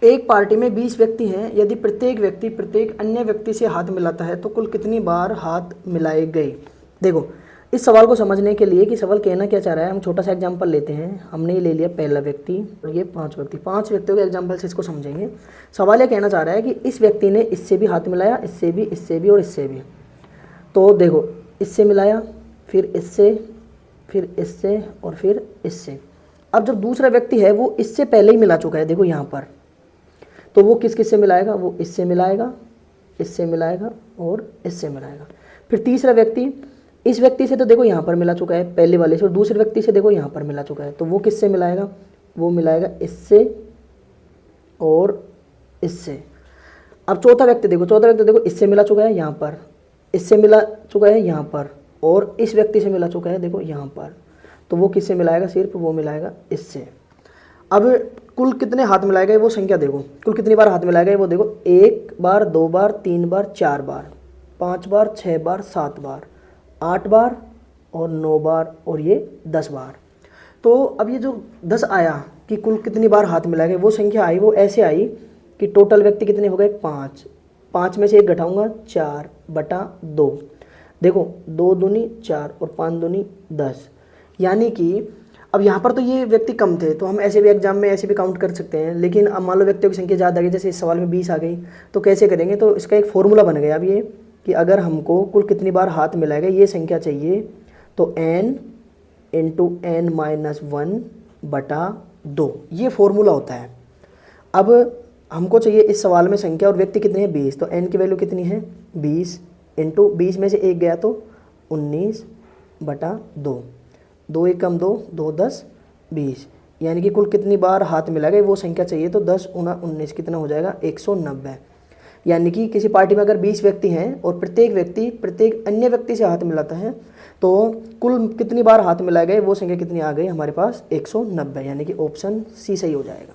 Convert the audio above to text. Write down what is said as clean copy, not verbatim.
एक पार्टी में 20 व्यक्ति हैं, यदि प्रत्येक व्यक्ति प्रत्येक अन्य व्यक्ति से हाथ मिलाता है तो कुल कितनी बार हाथ मिलाए गए। देखो इस सवाल को समझने के लिए कि सवाल कहना क्या चाह रहा है, हम छोटा सा एग्जांपल लेते हैं। हमने ये ले लिया पहला व्यक्ति और ये 5 व्यक्ति, 5 व्यक्तियों के एग्जांपल से इसको समझेंगे। सवाल ये कहना चाह रहा है कि इस व्यक्ति ने इससे भी हाथ मिलाया, इससे भी और इससे भी। तो देखो इससे मिलाया, फिर इससे और फिर इससे। अब जब दूसरा व्यक्ति है वो इससे पहले ही मिला चुका है, देखो यहाँ पर, तो वो किस किस से मिलाएगा, वो इससे मिलाएगा, इससे मिलाएगा और इससे मिलाएगा। फिर तीसरा व्यक्ति, इस व्यक्ति से तो देखो यहाँ पर मिला चुका है पहले वाले से, और दूसरे व्यक्ति से देखो यहाँ पर मिला चुका है, तो वो किससे मिलाएगा, वो मिलाएगा इससे और इससे। अब चौथा व्यक्ति देखो इससे मिला चुका है यहाँ पर, इससे मिला चुका है यहाँ पर, और इस व्यक्ति से मिला चुका है देखो यहाँ पर, तो वो किससे मिलाएगा, सिर्फ वो मिलाएगा इससे। अब कुल कितने हाथ मिलाए गए वो संख्या देखो, कुल कितनी बार हाथ मिलाए गए वो देखो, 1 बार, 2 बार, 3 बार, 4 बार, 5 बार, 6 बार, 7 बार, 8 बार और 9 बार और ये 10 बार। तो अब ये जो 10 आया कि कुल कितनी बार हाथ मिलाए गए, वो संख्या आई, वो ऐसे आई कि टोटल व्यक्ति कितने हो गए 5, 5 में से 1 घटाऊंगा 4/2। देखो 2 दूनी 4 और 5 दूनी 10, यानी कि अब यहाँ पर तो ये व्यक्ति कम थे तो हम ऐसे भी एग्जाम में ऐसे भी काउंट कर सकते हैं, लेकिन अब मान लो व्यक्तियों की संख्या ज़्यादा आ गई, जैसे इस सवाल में 20 आ गई, तो कैसे करेंगे। तो इसका एक फॉर्मूला बन गया अब ये कि अगर हमको कुल कितनी बार हाथ मिलाएगा ये संख्या चाहिए, तो n × n-1/2 ये फॉर्मूला होता है। अब हमको चाहिए इस सवाल में संख्या और व्यक्ति कितने हैं 20, तो n की वैल्यू कितनी है 20 इंटू 20 में से 1 गया तो 19/2, 2 1 कम 2, 2 10 20, यानी कि कुल कितनी बार हाथ मिला गए वो संख्या चाहिए, तो 10 × 19 कितना हो जाएगा 190। यानी कि किसी पार्टी में अगर 20 व्यक्ति हैं और प्रत्येक व्यक्ति प्रत्येक अन्य व्यक्ति से हाथ मिलाता है तो कुल कितनी बार हाथ मिलाए गए वो संख्या कितनी आ गई हमारे पास 190, यानी कि ऑप्शन सी सही हो जाएगा।